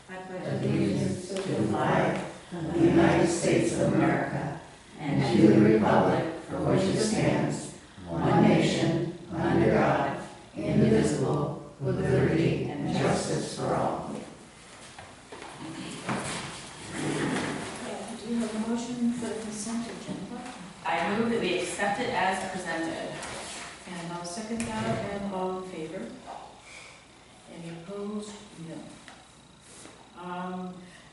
I pledge allegiance to the flag of the United States of America and to the republic for which it stands, one nation, under God, indivisible, with liberty and justice for all. Do you have a motion for the consent agenda? I move that we accept it as presented. And I'll second that, and all in favor? Any opposed? No.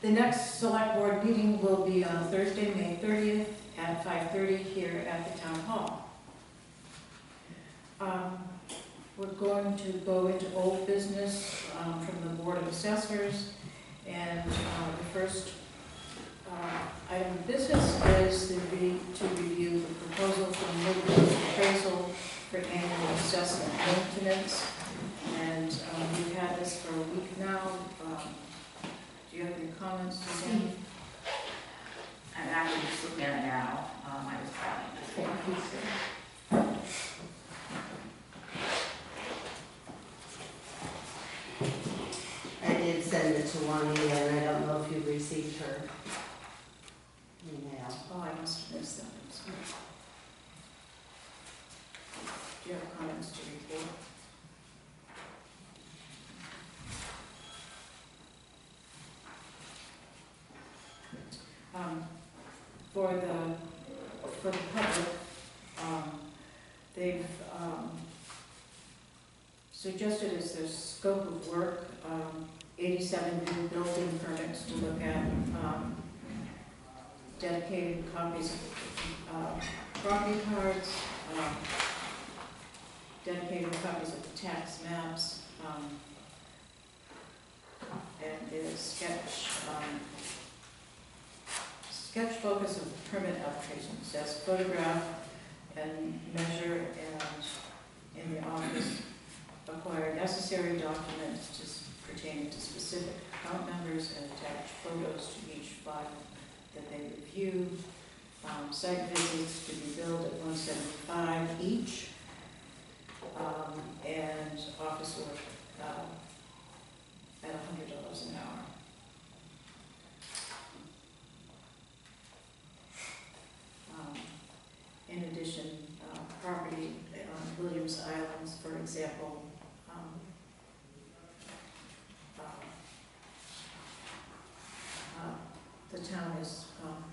The next select board meeting will be on Thursday, May 30th at 5:30 here at the town hall. We're going to go into old business from the Board of Assessors, and the first item of business is to review the proposal from Woodward's appraisal for annual assessment maintenance. And we've had this for a week now. Do you have any comments, Suzanne? I'm actually just looking at it now. I was filing this. Thank you, sir. I did send it to Juanita, and I don't know if you received her email. Oh, I must have missed that. I'm sorry. Do you have comments to report? For the public, they've suggested as their scope of work, 87 new building permits to look at, dedicated copies of property cards, dedicated copies of the tax maps, and there's sketch focus of permit application. It says photograph and measure, and in the office acquire necessary documents pertaining to specific account numbers and attach photos to each file that they review. Site visits to be billed at $175 each, and office work at $100 an hour. In addition, property on Williams Islands, for example, the town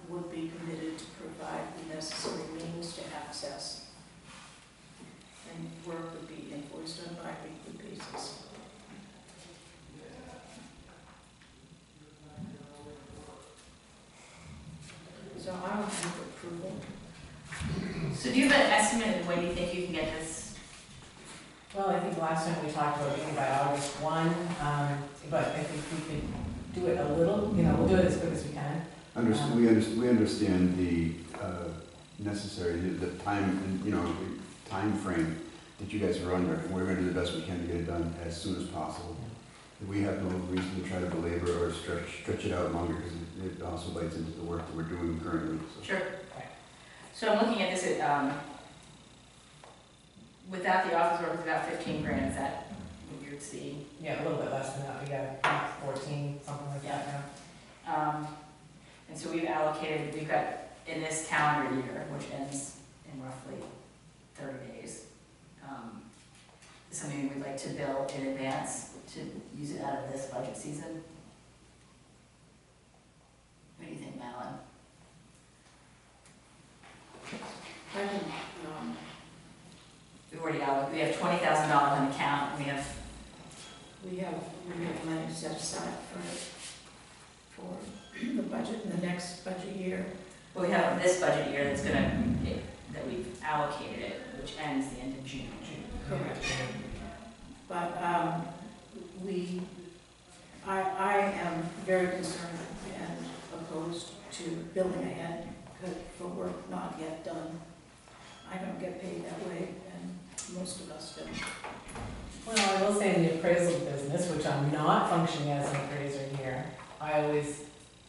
would be committed to provide the necessary means to access, and work would be invoiced on a bi-weekly basis. So I don't move approval. So do you have an estimate of when you think you can get this? Well, I think last time we talked about getting by August 1, but I think we could do it a little, we'll do it as quick as we can. We understand the necessary, the time, time frame that you guys are under, and we're going to do the best we can to get it done as soon as possible. We have no reason to try to belabor or stretch it out longer, because it also bites into the work that we're doing currently. So. Sure. So I'm looking at this without the office work, it's about 15 grand. Is that what you'd see? Yeah, a little bit less than that. We got 14, something like that now. And so we've got in this calendar year, which ends in roughly 30 days, something we'd like to bill in advance to use it out of this budget season. What do you think, Madeline? We've already allocated, we have $20,000 on the account, we have money set aside for the budget in the next budget year. Well, we have this budget year that we've allocated it, which ends the end of June. Correct. But I am very concerned and opposed to billing ahead for work not yet done. I don't get paid that way, and most of us don't. Well, I will say in the appraisal business, which I'm not functioning as an appraiser here, I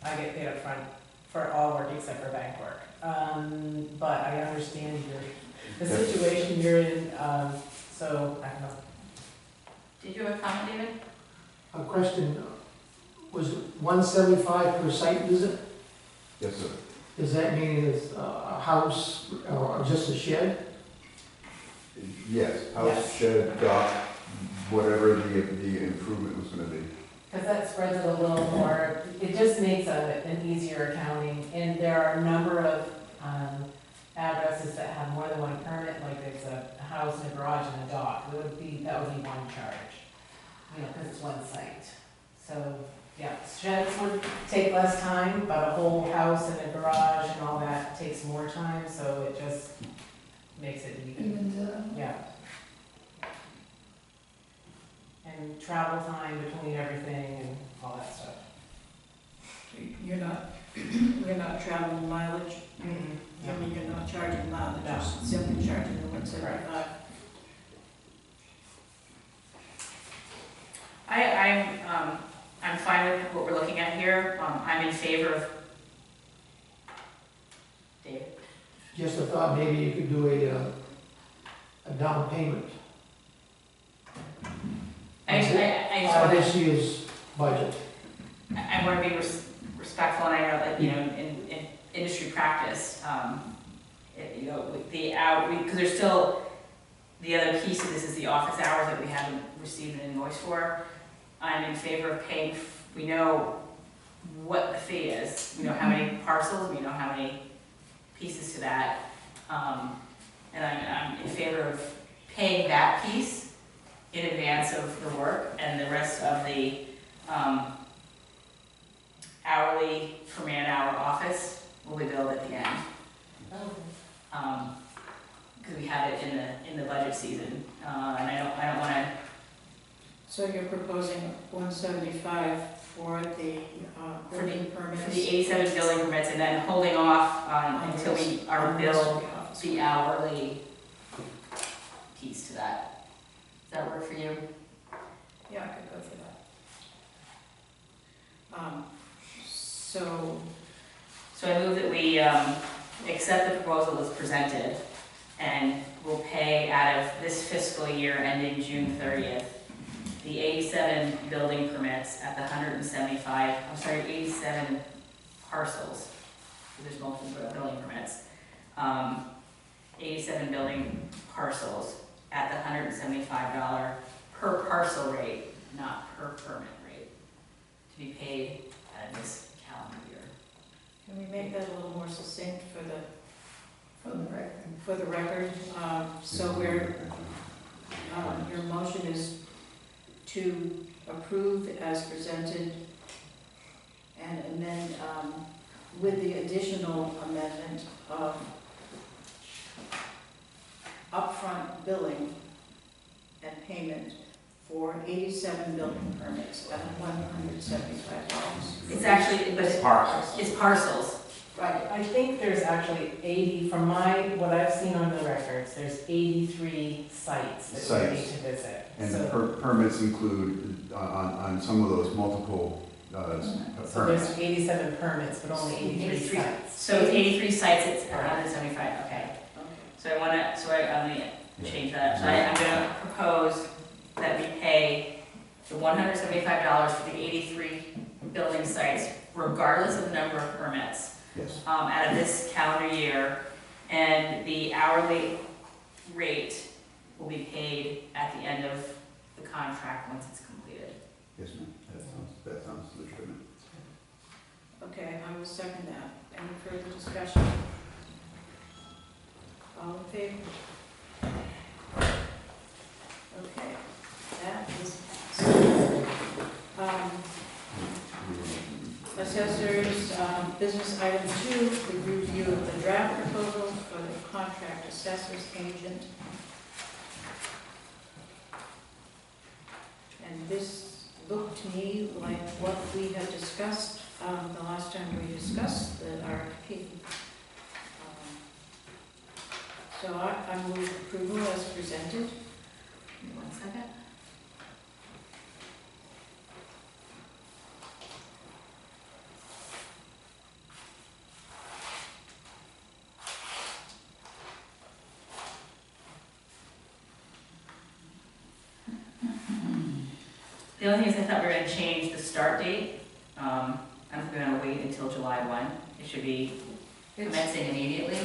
get paid up front for all work except for bank work. But I understand the situation you're in, so I don't know. Did you have a comment, David? A question, was $175 per site visit? Yes, sir. Does that mean it's a house or just a shed? Yes, house, Yes. shed, dock, whatever the improvement was gonna be. Because that spreads it a little more, it just makes an easier accounting, and there are a number of addresses that have more than one permit, like there's a house and a garage and a dock, that would be one charge, you know, because it's one site. So, yeah, sheds would take less time, but a whole house and a garage and all that takes more time, so it just makes it even. Yeah. And travel time between everything and all that stuff. You're not traveling mileage? I mean, you're not charging mileage, No. you're simply charging the 175. I'm fine with what we're looking at here. I'm in favor of. David? Just a thought, maybe you could do a down payment I just on want this year's budget. I want to be respectful, and I know that, you know, in industry practice, you know, because there's still, the other piece of this is the office hours that we haven't received an invoice for. I'm in favor of paying, we know what the fee is, we know how many parcels, we know how many pieces to that. And I'm in favor of paying that piece in advance of the work, and the rest of the hourly per man hour office will be billed at the end. Because we have it in the budget season, and I don't want to. So you're proposing 175 for the building permits? For the 87 building permits, and then holding off until we are billed the hourly piece to that. Does that work for you? Yeah, I could go for that. So, So I move that we accept the proposal as presented, and we'll pay out of this fiscal year ending June 30th, the 87 building permits at the 87 parcels, because there's multiple building permits. 87 building parcels at the $175 per parcel rate, not per permit rate, to be paid at this calendar year. can we make that a little more succinct for the record? So we're, your motion is to approve as presented and amend, with the additional amendment of upfront billing and payment for 87 building permits at $175. It's actually, but it's parcels. Right. I think there's actually 80, from what I've seen on the records, there's 83 sites that we need to visit. And the So permits include, on some of those, multiple so there's permits. 87 permits, but only 83 83. sites. So it's 83 sites, it's 175, okay. Okay. So I'm gonna change that. So I'm gonna propose that we pay the $175 for the 83 building sites, regardless of the number of permits, Yes, out of this calendar year, and the hourly rate will be paid at the end of the contract once it's completed. yes, ma'am, that sounds legitimate. Okay, I will second that. Any further discussion? All in favor? Okay, that is passed. Assessors, business item 2, the review of the draft proposal for the contract assessors agent. And this looked to me like what we had discussed the last time we discussed the RFP. So I move approval as presented. Give me 1 second. The only thing is I thought we were going to change the start date I don't think we're gonna wait until July 1. It should be commencing immediately.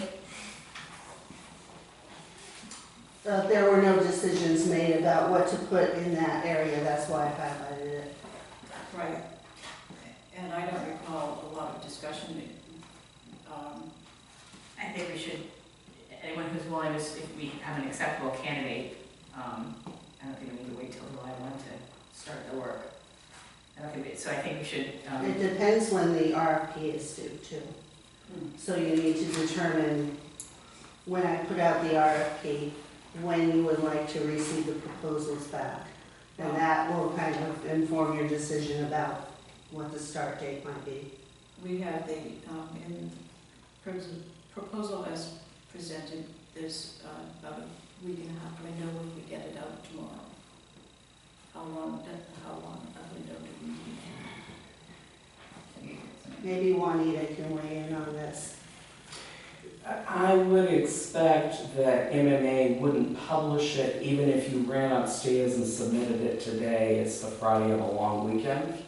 There were no decisions made about what to put in that area, that's why I highlighted it. Right. And I don't recall a lot of discussion. I think we should, anyone who's willing to, if we have an acceptable candidate, I don't think we need to wait till July 1 to start the work. So I think we should, It depends when the RFP is due too. So you need to determine, when I put out the RFP, when you would like to receive the proposals back. And that will kind of inform your decision about what the start date might be. We have the, proposal as presented, there's about a week and a half window when we get it out tomorrow. How long a window do we need? Maybe Juanita can weigh in on this. I would expect that MMA wouldn't publish it even if you ran upstairs and submitted it today. It's the Friday of a long weekend.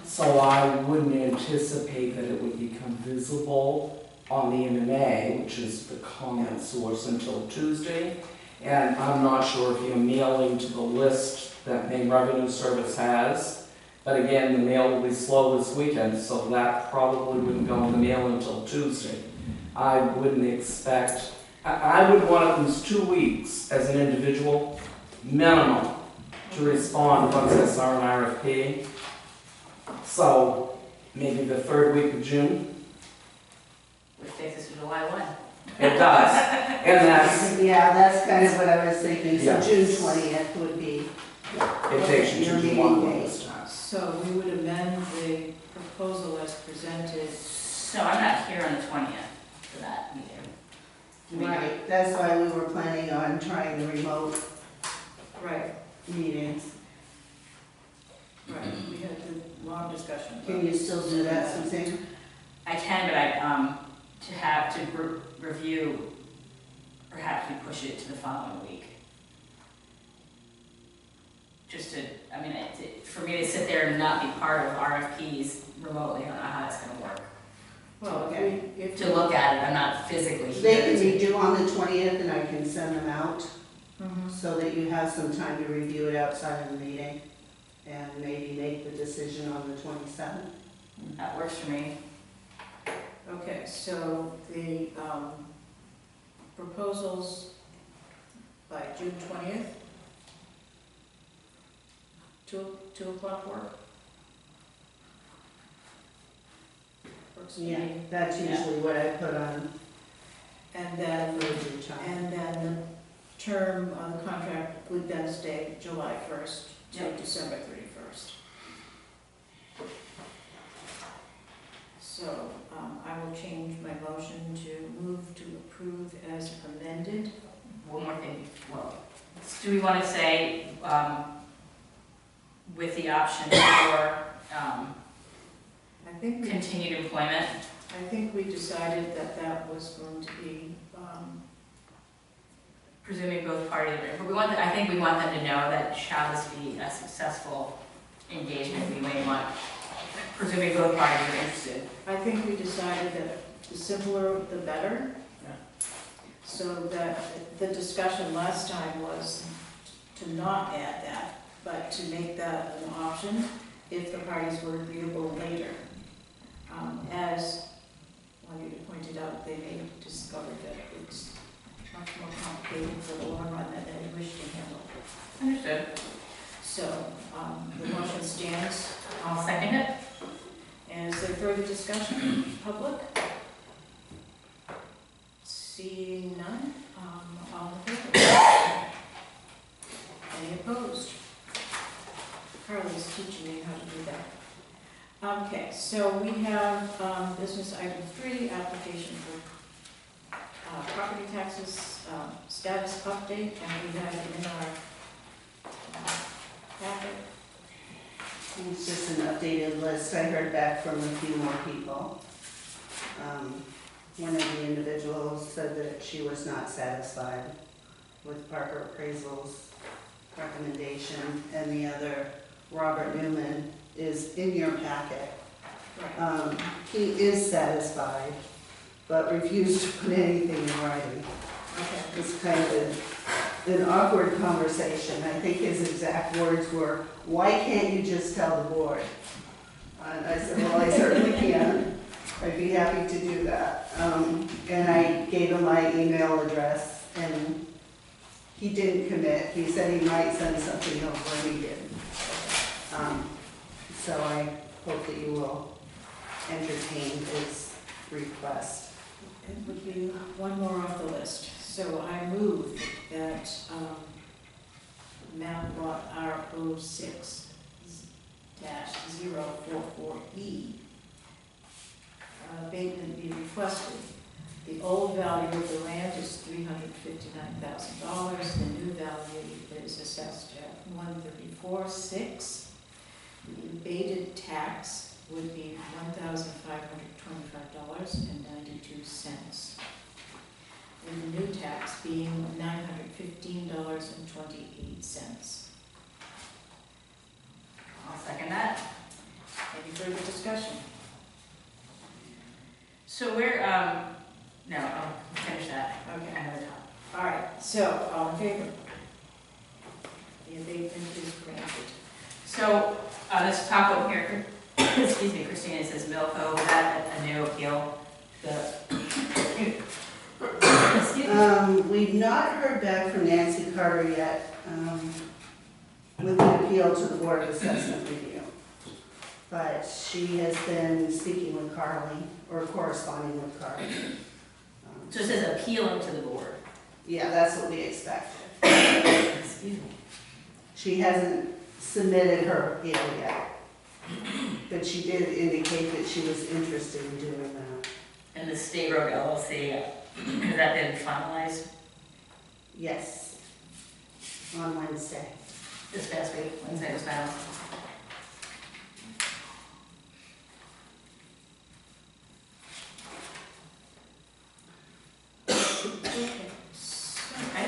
So I wouldn't anticipate that it would become visible on the MMA, which is the comment source, until Tuesday. And I'm not sure if you're mailing to the list that Maine Revenue Service has. But again, the mail will be slow this weekend, so that probably wouldn't go in the mail until Tuesday. I wouldn't expect, I would want at least 2 weeks as an individual minimum to respond once I saw an RFP. So maybe the 3rd week of June. which takes us to July 1. It does. And that's, Yeah, that's kind of what I was thinking, so Yeah. June 20th would be. it takes you your to meeting July date. this time. So we would amend the proposal as presented. So I'm not here on the 20th for that meeting. Right, that's why we were planning on trying the remote Right, meetings. right. We had the long discussion. about Can you still do that, Suzanne? I can, but to have to review, perhaps we push it to the following week. Just to, I mean, for me to sit there and not be part of RFPs remotely, I don't know how that's gonna work. Well, Okay. if To look at it, I'm not physically here. They can be due on the 20th and I can send them out Mhm. so that you have some time to review it outside of the meeting and maybe make the decision on the 27th. That works for me. Okay, so the proposals by June 20th? 2 o'clock work? Works for Yeah, me. that's usually what I put on And then, Virgin time. and then the term on the contract would then stay July 1st to Yep. December 31st. So I will change my motion to move to approve as amended. One more thing, well, do we want to say, with the option for I think we continued employment? I think we decided that that was going to be, Presuming both parties, but I think we want them to know that shall this be a successful engagement, we may want, presuming both parties are interested. I think we decided that the simpler the better. Yeah. So that the discussion last time was to not add that, but to make that an option if the parties were agreeable later. As Juanita pointed out, they may discover that it's much more complicated for the long run than they wish to handle. Understood. So, the motion stands. I'll second it. And is there further discussion, public? Seeing none, all in favor? Any opposed? Carly's teaching me how to do that. Okay, so we have business item 3, application for property taxes status update, and we have it in our packet. It's just an updated list. I heard back from a few more people. One of the individuals said that she was not satisfied with Parker Appraisal's recommendation, and the other, Robert Newman, is in your packet. He is satisfied, but refused to put anything in writing. Okay. It's kind of an awkward conversation. I think his exact words were, "Why can't you just tell the board?" And I said, "Well, I certainly can. I'd be happy to do that." And I gave him my email address, and he didn't commit. He said he might send something over, and he did. So I hope that you will entertain his request. It would be one more off the list. So I move that map lot R06-044E abatement be requested. The old value of the land is $359,000. The new value is assessed at $134,600. The abated tax would be $1,525.92. And the new tax being $915.28. I'll second that. Any further discussion? So we're, no, I'll finish that. Okay. Another time. All right, so, all in favor? The abatement is granted. So, this top up here, excuse me, Christina says Milco, is that a new appeal? Excuse me. We've not heard back from Nancy Carter yet with the appeal to the Board of Assessment Review. But she has been speaking with Carly, or corresponding with Carly. So it says appealing to the board. Yeah, that's what we expected. Excuse me. She hasn't submitted her appeal yet, but she did indicate that she was interested in doing that. And the State Road LLC, has that been finalized Yes, on Wednesday. this past week, Wednesday was final? Okay.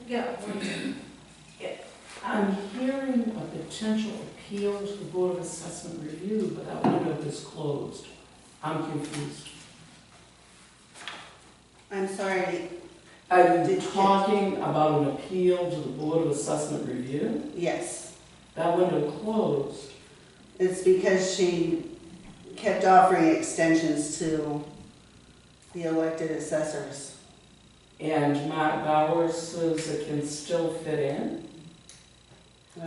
Yeah, what do you- I'm hearing a potential appeal to the Board of Assessment Review, but that window is closed. I'm confused. I'm sorry, Are you talking about an appeal to the Board of Assessment Review? yes. That window closed. It's because she kept offering extensions to the elected assessors. And Matt Bowers says it can still fit in?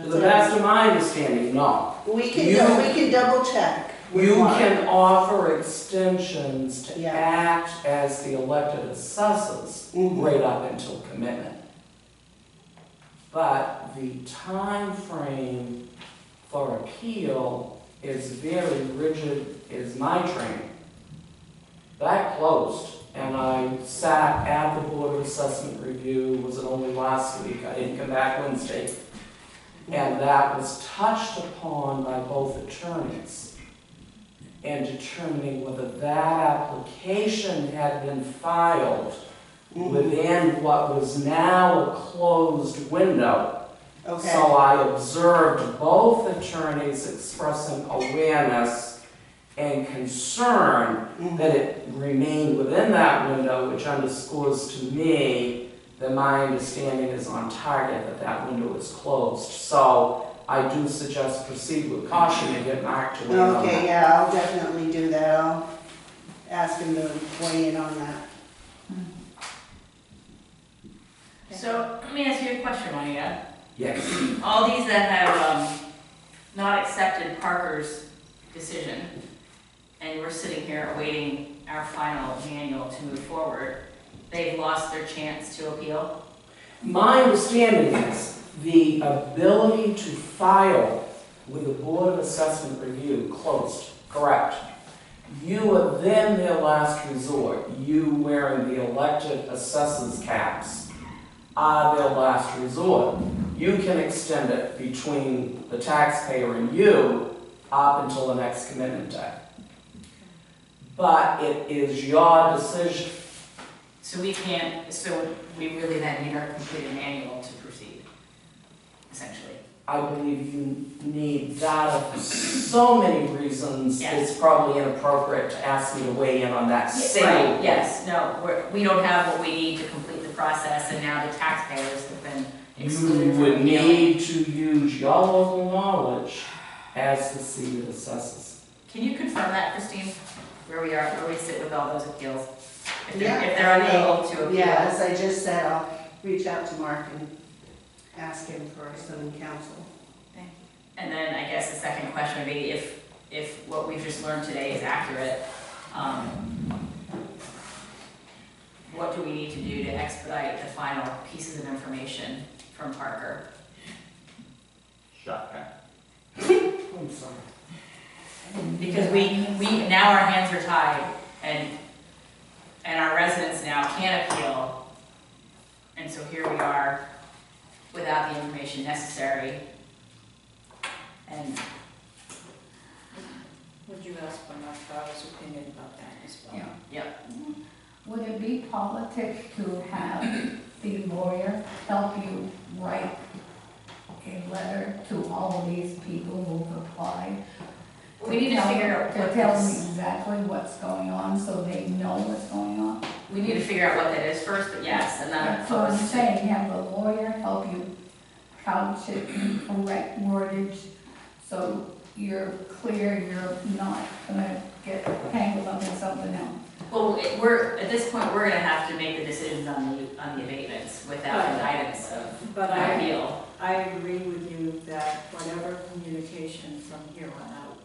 To the best of my understanding, no. We can double check. with You Mark. can offer extensions to Yeah. act as the elected assessors Mhm. right up until commitment. But the time frame for appeal is very rigid, is my training. That closed, and I sat at the Board of Assessment Review, was it only last week? I didn't come back Wednesday. And that was touched upon by both attorneys in determining whether that application had been filed Mhm. within what was now a closed window. Okay. So I observed both attorneys expressing awareness and concern Mhm. that it remained within that window, which underscores to me that my understanding is on target that that window is closed. So I do suggest proceed with caution and get Mark to weigh in on Okay, that. yeah, I'll definitely do that. I'll ask him to weigh in on that. So, let me ask you a question, Juanita. Yes. All these that have, not accepted Parker's decision, and we're sitting here awaiting our final manual to move forward, they've lost their chance to appeal? My understanding is the ability to file with the Board of Assessment Review closed, correct? You are then their last resort. You wearing the elected assessors caps are their last resort. You can extend it between the taxpayer and you up until the next commitment day. But it is your decision. So we can't, so we really then need our completed manual to proceed, essentially. I believe you need that for so many reasons. Yes. It's probably inappropriate to ask me to weigh in on that single. Right, yes, no, we don't have what we need to complete the process, and now the taxpayers have been excluded You from would appealing. need to use your local knowledge as the seat that assesses. Can you confirm that, Christine, where we are, where we sit with all those appeals? If Yeah, they're unable to appeal? Yeah, as I just said, I'll reach out to Mark and ask him for some counsel. And then I guess the second question would be if what we've just learned today is accurate, what do we need to do to expedite the final pieces of information from Parker? Shotgun. I'm sorry. Because we now our hands are tied, and our residents now can't appeal. And so here we are without the information necessary. And Would you ask for Mark Trout's opinion about that as well? Yeah. Yep. Would it be politics to have the lawyer help you write a letter to all of these people who've applied? We need to figure out To what tell them this, exactly what's going on, so they know what's going on? we need to figure out what that is first, but yes, and then. That's what I'm saying, have the lawyer help you couch it in correct wordage, so you're clear, you're not gonna get tangled up in something else. Well, at this point, we're gonna have to make the decisions on the abatements without the guidance of But the appeal. I agree with you that whatever communication from here on out,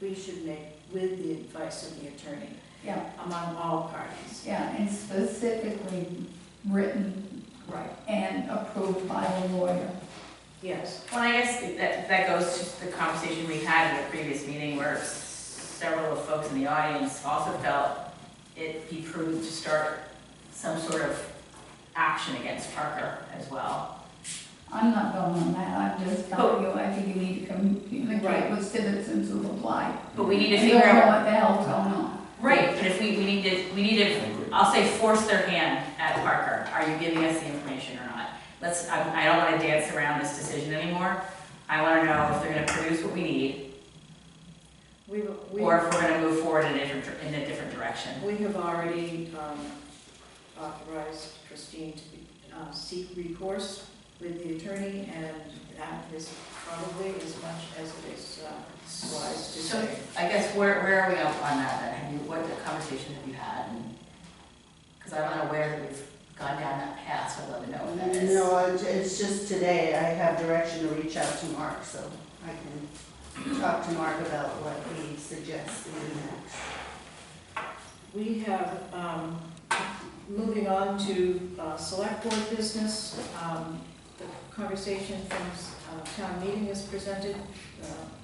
we should make with the advice of the attorney Yeah, among all parties. yeah, and specifically written Right. and approved by the lawyer. Yes. Well, I guess that goes to the conversation we had in the previous meeting where several of folks in the audience also felt it'd be prudent to start some sort of action against Parker as well. I'm not going on that, I'm just telling you, I think you need to communicate Right. with citizens who've applied. But we need to And figure don't know out, what the hell's going on. right, but if we need to, I'll say force their hand at Parker. Are you giving us the information or not? I don't wanna dance around this decision anymore. I wanna know if they're gonna produce what we need, We or if we're gonna move forward in a different direction. We have already authorized Christine to seek recourse with the attorney, and that is probably as much as it is wise to So, say. I guess, where are we up on that then? What conversation have you had? Because I'm unaware that we've gone down that path, so I'd love to know what that is. No, it's just today, I have direction to reach out to Mark, so I can talk to Mark about what he suggests we do next. We have, moving on to select board business, the conversation from town meeting is presented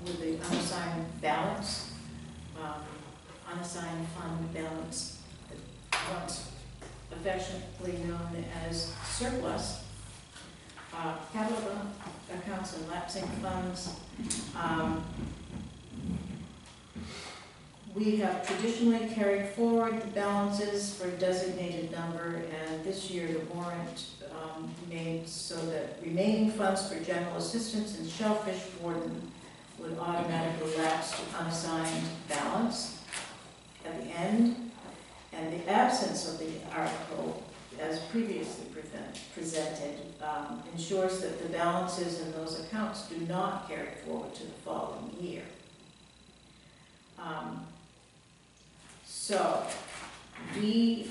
with the unassigned balance, unassigned fund balance, once affectionately known as surplus, capital accounts and lapsing funds. We have traditionally carried forward the balances for a designated number, and this year the warrant made so that remaining funds for general assistance and shellfish warden would automatically lapse to unassigned balance at the end, and the absence of the article, as previously presented, ensures that the balances in those accounts do not carry forward to the following year. So, we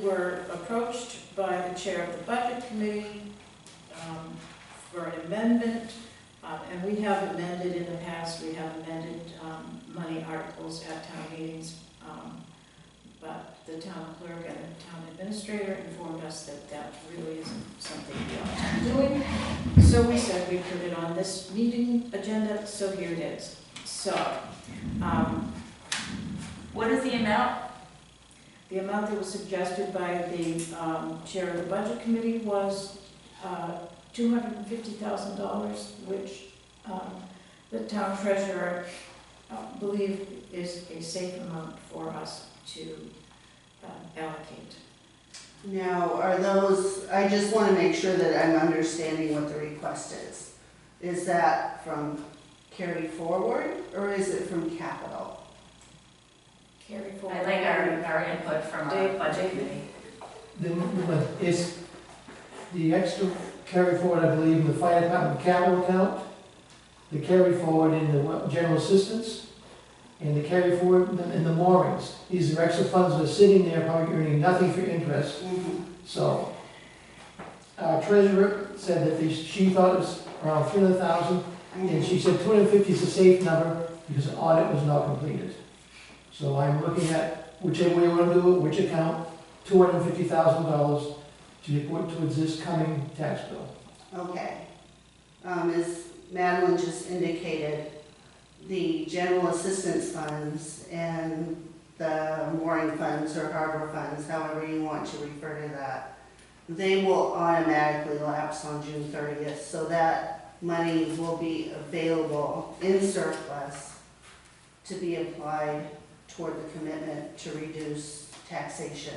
were approached by the chair of the budget committee for an amendment, and we have amended in the past, we have amended money articles at town meetings, but the town clerk and the town administrator informed us that that really isn't something we ought to be doing. So we said we'd put it on this meeting agenda, so here it is. So, What is the amount? the amount that was suggested by the chair of the budget committee was $250,000, which the town treasurer believed is a safe amount for us to allocate. Now, are those, I just want to make sure that I'm understanding what the request is. Is that from carry forward, or is it from capital? Carry forward. I'd like our input from our Dave, budget Dave. committee. Is the extra carry forward, I believe, in the fire department capital account, the carry forward in the general assistance, and the carry forward in the moorings. These are extra funds that are sitting there, probably earning nothing for interest. So, our treasurer said that she thought it was around 300,000, and she said 250 is a safe number because an audit was not completed. So I'm looking at whichever way you want to do it, which account, $250,000 to be put towards this coming tax bill. Okay. As Madeline just indicated, the general assistance funds and the mooring funds or harbor funds, however you want to refer to that, they will automatically lapse on June 30th, so that money will be available in surplus to be applied toward the commitment to reduce taxation.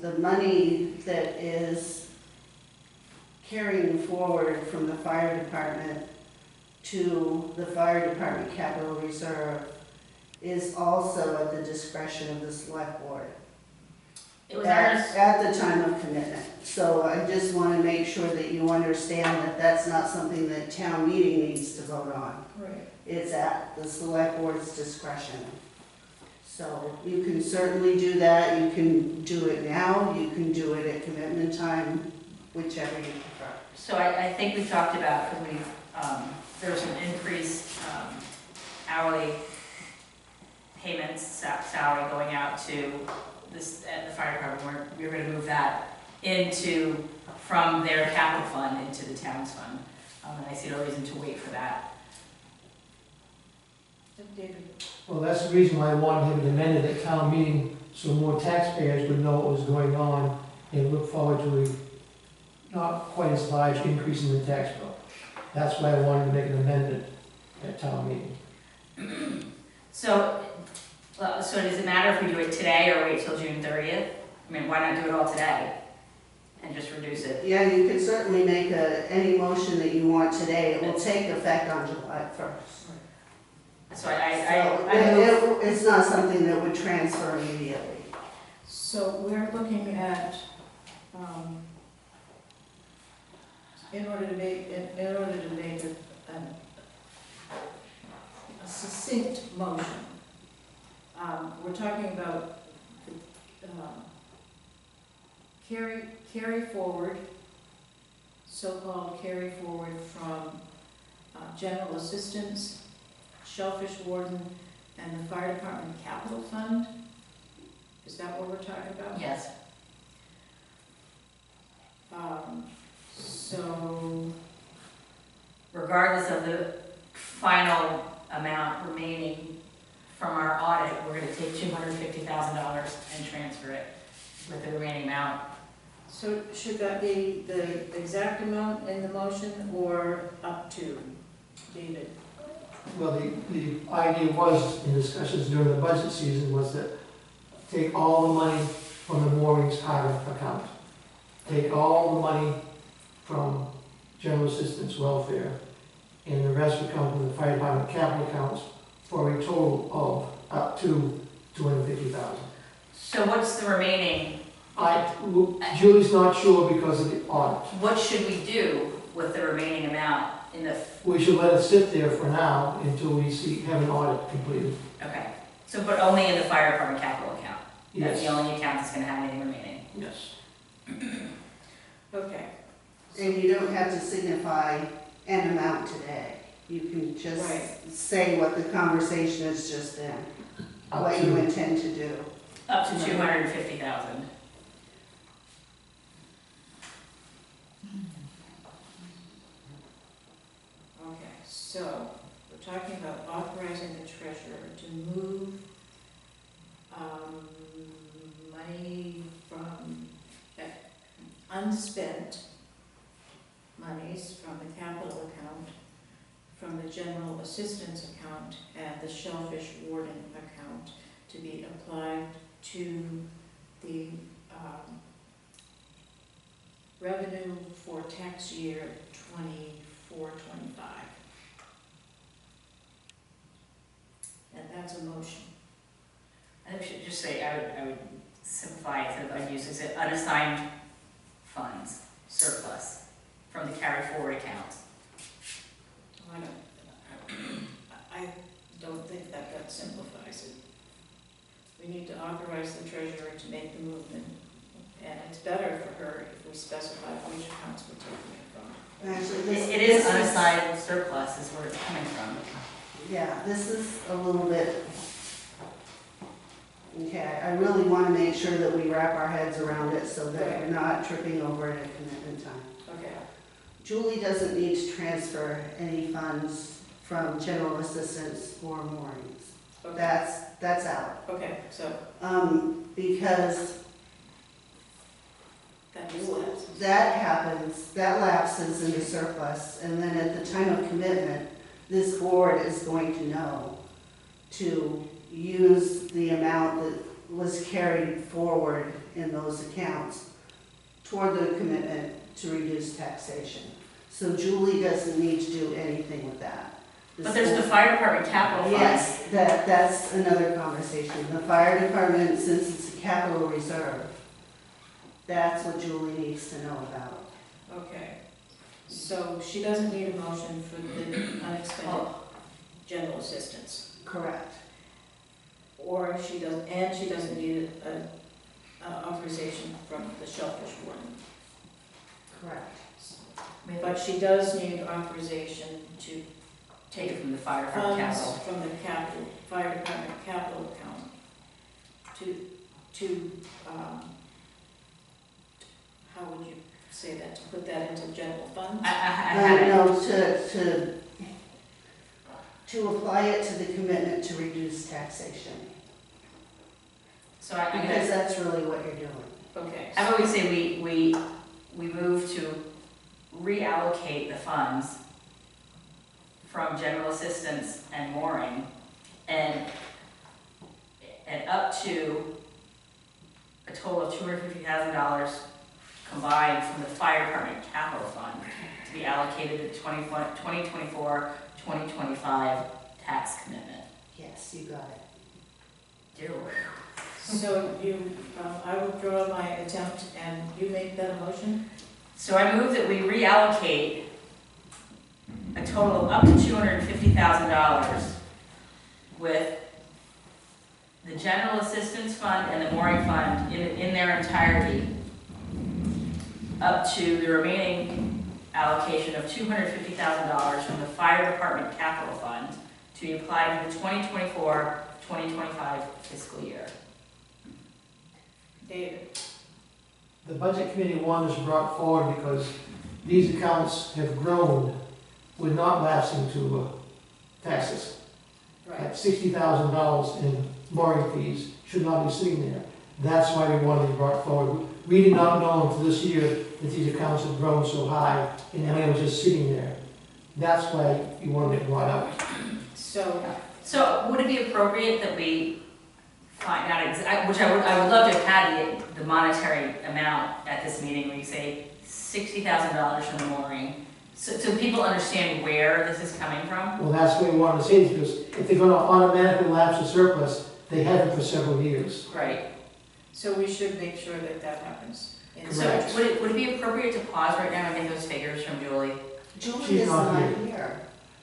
The money that is carrying forward from the fire department to the fire department capital reserve is also at the discretion of the select board It was ours. at the time of commitment. So I just want to make sure that you understand that that's not something that town meeting needs to vote on. Right. It's at the select board's discretion. So you can certainly do that, you can do it now, you can do it at commitment time, whichever you prefer. So I think we talked about, because there was an increased hourly payments, salary going out to this, at the fire department, we were gonna move that from their capital fund into the town's fund. And I see no reason to wait for that. David. Well, that's the reason why I wanted to have it amended at town meeting, so more taxpayers would know what was going on and look forward to a not quite as large increase in the tax bill. That's why I wanted to make an amendment at town meeting. So does it matter if we do it today or wait till June 30th? I mean, why not do it all today and just reduce it? Yeah, you can certainly make any motion that you want today, it will take effect on July 1st. So It's not something that would transfer immediately. So we're looking at, in order to make a succinct motion, we're talking about carry forward, so-called carry forward from general assistance, shellfish warden, and the fire department capital fund? Is that what we're talking about? Yes. So, Regardless of the final amount remaining from our audit, we're gonna take $250,000 and transfer it with the remaining amount. so should that be the exact amount in the motion or up to, David? Well, the idea was, in discussions during the budget season, was that take all the money from the moorings harbor account. Take all the money from general assistance welfare, and the rest would come from the fire department capital accounts for a total of up to $250,000. So what's the remaining, Julie's not sure because of the audit. what should we do with the remaining amount in the, We should let it sit there for now until we have an audit completed. okay. So, but only in the fire department capital account? That's the Yes, only account that's gonna have anything remaining? yes. Okay, And you don't have to signify an amount today. You can just Right. say what the conversation is just in, Up what you to, intend to do. Up to 250,000. okay, so we're talking about authorizing the treasurer to move money from unspent monies from the capital account, from the general assistance account, and the shellfish warden account to be applied to the revenue for tax year 24-25. And that's a motion. I think we should just say, I would simplify it, so I'd use it as unassigned funds, surplus, from the carry forward account. I don't think that simplifies it. We need to authorize the treasurer to make the movement, and it's better for her if we specify which accounts we're taking it from. Actually, It is unassigned surplus is where it's coming from. Yeah, this is a little bit, okay, I really want to make sure that we wrap our heads around it so that we're not tripping over it at commitment time. Okay. Julie doesn't need to transfer any funds from general assistance or moorings. Okay. That's out. Okay, so Because that just lapses. that happens, that lapses into surplus, and then at the time of commitment, this board is going to know to use the amount that was carried forward in those accounts toward the commitment to reduce taxation. So Julie doesn't need to do anything with that. But there's the fire department capital fund. Yes, that's another conversation. The fire department, since it's a capital reserve, that's what Julie needs to know about. Okay, so she doesn't need a motion for the unexpended general assistance, Correct. or she doesn't need an authorization from the shellfish warden. Correct. But she does need authorization to Take it from the fire department funds capital. from the capital, fire department capital account to, how would you say that, to put that into general funds? I had it. No, to apply it to the commitment to reduce taxation, So I'm because gonna, that's really what you're doing. Okay, I always say we move to reallocate the funds from general assistance and mooring and up to a total of $250,000 combined from the fire department capital fund to be allocated to 2024, 2025 tax commitment. Yes, you got it. Dear Lord. so I withdraw my attempt, and you make that a motion? So I move that we reallocate a total of up to $250,000 with the general assistance fund and the mooring fund in their entirety, up to the remaining allocation of $250,000 from the fire department capital fund to be applied to the 2024-2025 fiscal year. David? The budget committee one is brought forward because these accounts have grown with not lapsing to taxes. At $60,000 in mooring fees should not be sitting there. That's why we wanted it brought forward. We did not know until this year that these accounts had grown so high and they were just sitting there. That's why we wanted it brought up. So, would it be appropriate that we find out, which I would love to have had the monetary amount at this meeting, where you say $60,000 from the mooring, so people understand where this is coming from? Well, that's what we wanted to say, because if they're gonna automatically lapse the surplus, they haven't for several years. Right. so we should make sure that happens. And So Correct. would it be appropriate to pause right now and get those figures from Julie? Julie She's is not not here. here,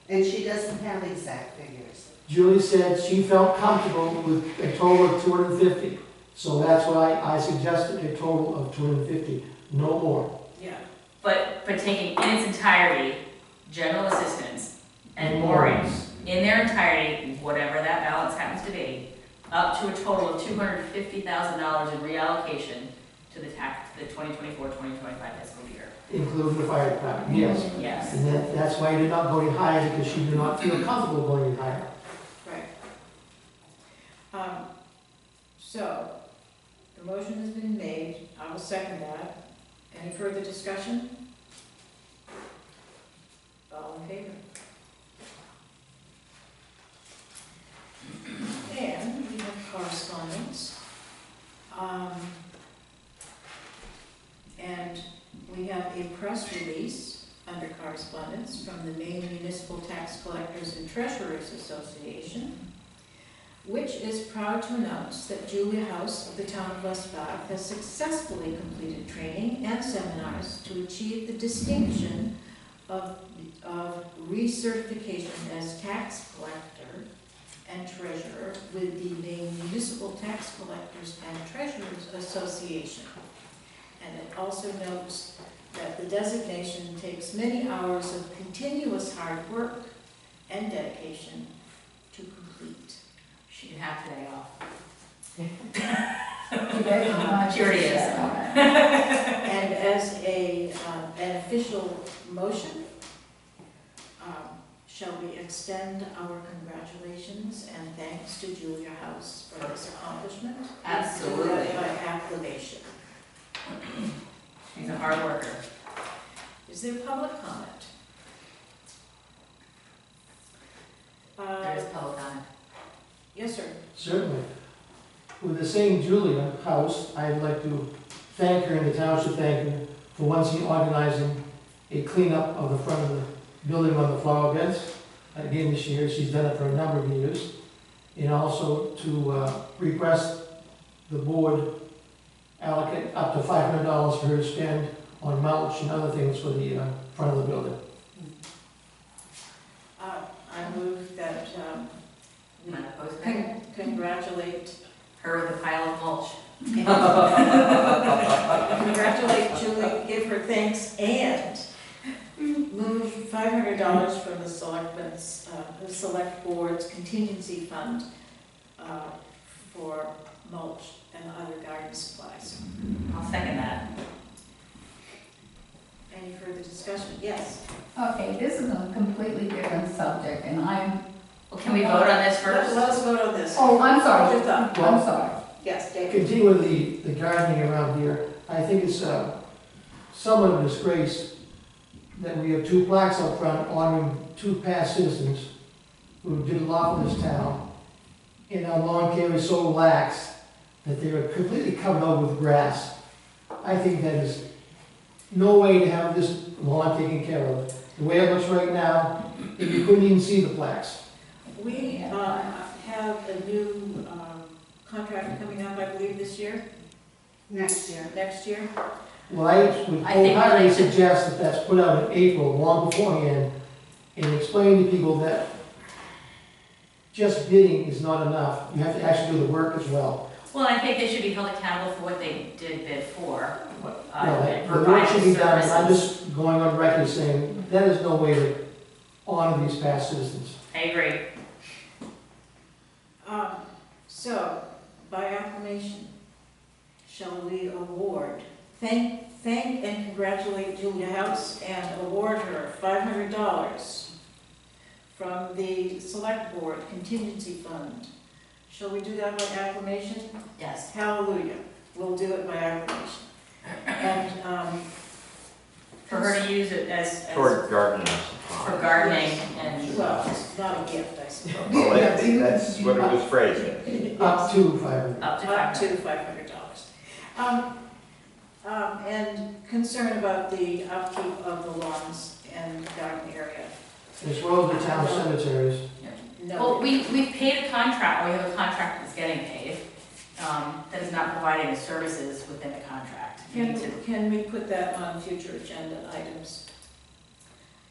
and she doesn't have exact figures. Julie said she felt comfortable with a total of 250. So that's why I suggested a total of 250, no more. Yeah, But taking in its entirety, general assistance and moorings, in their entirety, whatever that balance happens to be, up to a total of $250,000 in reallocation to the 2024-2025 fiscal year. Including the fire department, yes. Yes. And that's why you did not go any higher, because she did not feel comfortable going any higher. right. So, the motion has been made, I will second that. Any further discussion? All in favor? And we have correspondence. correspondence from the Maine Municipal Tax Collectors and Treasurers Association, which is proud to announce that Julia House of the town of West Bath has successfully completed training and seminars to achieve the distinction of recertification as tax collector and treasurer with the Maine Municipal Tax Collectors and Treasurers Association. And it also notes that the designation takes many hours of continuous hard work and dedication to complete. She can have today off. She already is. And as an official motion, shall we extend our congratulations and thanks to Julia House for this accomplishment? Absolutely. Do that by acclamation. She's a hard worker. Is there public comment? There is public comment. Yes, sir. Certainly. With the same Julia House, I'd like to thank her and the town should thank her for once again organizing a cleanup of the front of the building on the flower beds. Again, this year, she's done it for a number of years. And also to request the board allocate up to $500 for her to spend on mulch and other things for the front of the building. I move that we Am I opposed to that? congratulate Her with a pile of mulch. Congratulate Julie, give her thanks, and move $500 from the the select board's contingency fund for mulch and other garden supplies. I'll second that. Any further discussion? Yes. Okay, this is a completely different subject, and I'm, Well, can we vote on this first? Let us vote on this. oh, I'm sorry, Hold your thought. I'm sorry. Yes, David. Continue with the gardening around here. I think it's somewhat of a disgrace that we have two plaques up front honoring two past citizens who did a lot for this town. And our lawn care is so lax that they are completely covered over with grass. I think that is no way to have this lawn taken care of. The way it looks right now, you couldn't even see the plaques. We have a new contract coming up, I believe, this year, Next year. next year. Well, I would I think wholeheartedly we should- suggest that that's put out in April, long beforehand, and explain to people that just bidding is not enough. You have to actually do the work as well. Well, I think they should be held accountable for what they did bid for. The work should be done, and I'm just going on record saying, that is no way to honor these past citizens. I agree. So, by acclamation, shall we award, thank and congratulate Julia House and award her $500 from the Select Board Contingency Fund. Shall we do that by acclamation? Yes. Hallelujah. We'll do it by acclamation. And, For her to use it as For gardening. for gardening and, well, it's not a gift, I suppose. Well, that's what it was phrased as. Up to 500. up to Up to $500. $500. And concern about the upkeep of the lawns and garden area. As well as the town cemeteries. Well, No, we've paid a contract, we have a contract that's getting paid, that is not providing the services within the contract. We need to- can we put that on future agenda items?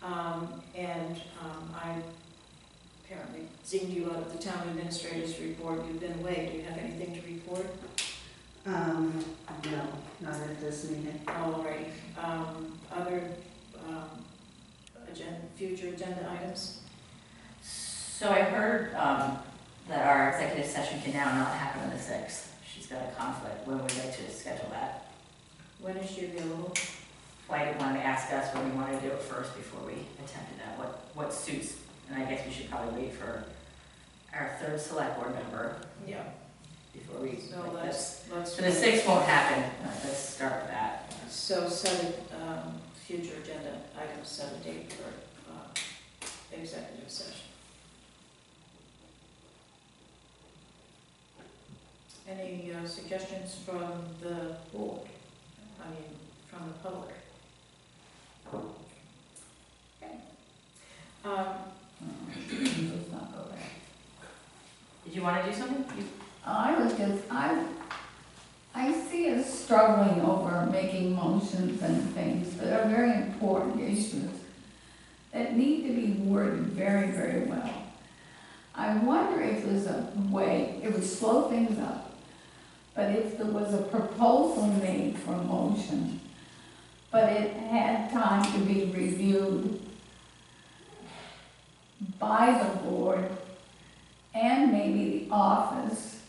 I apparently zinged you out of the town administrator's report, you've been away, do you have anything to report? No, not at this meeting. Alrighty, other, future agenda items? So I heard, that our executive session can now not happen on the 6th. She's got a conflict, when would we like to schedule that? When is she available? Why didn't want to ask us when we wanted to do it first before we attempted that, what suits? And I guess we should probably wait for our third select board member Yeah. before we, So like this. let's. So the 6th won't happen, let's start with that. So set a, future agenda item, set a date for, executive session. Any suggestions from the board? I mean, from the public? Okay. Let's not go there. Did you want to do something? I see us struggling over making motions and things that are very important issues that need to be worded very, very well. I wonder if there's a way, it would slow things up, but if there was a proposal made for a motion, but it had time to be reviewed by the board and maybe the office,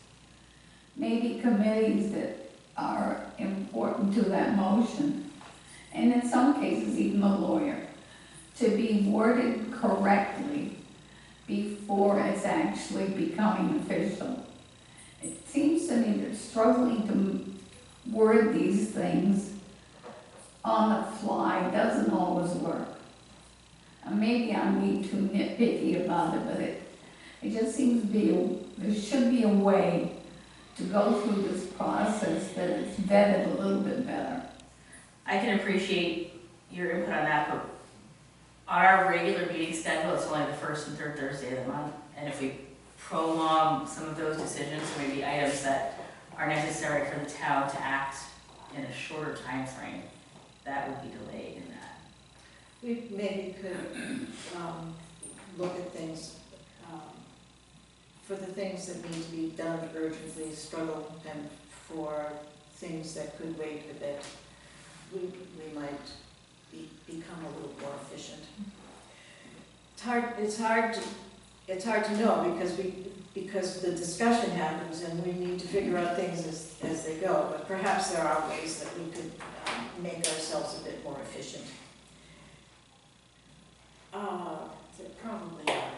maybe committees that are important to that motion, and in some cases even the lawyer, to be worded correctly before it's actually becoming official. It seems to me that struggling to word these things on the fly doesn't always work. And maybe I'm being too nitpicky about it, but it just seems to be, there should be a way to go through this process that it's vetted a little bit better. I can appreciate your input on that, but on our regular meeting schedule, it's only the first and third Thursday of the month. And if we prolong some of those decisions, or maybe items that are necessary for the town to act in a shorter time frame, that would be delayed in that. We maybe could look at things, for the things that need to be done urgently, struggle, and for things that could wait a bit, we might become a little more efficient. It's hard to know because the discussion happens and we need to figure out things as they go, but perhaps there are ways that we could make ourselves a bit more efficient. There probably are.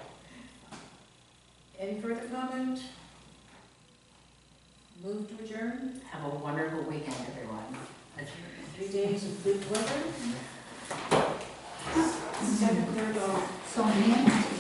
Any further comment? Move to adjourn? Have a wonderful weekend, everyone. 3 days of good weather? Second, third, So Nancy,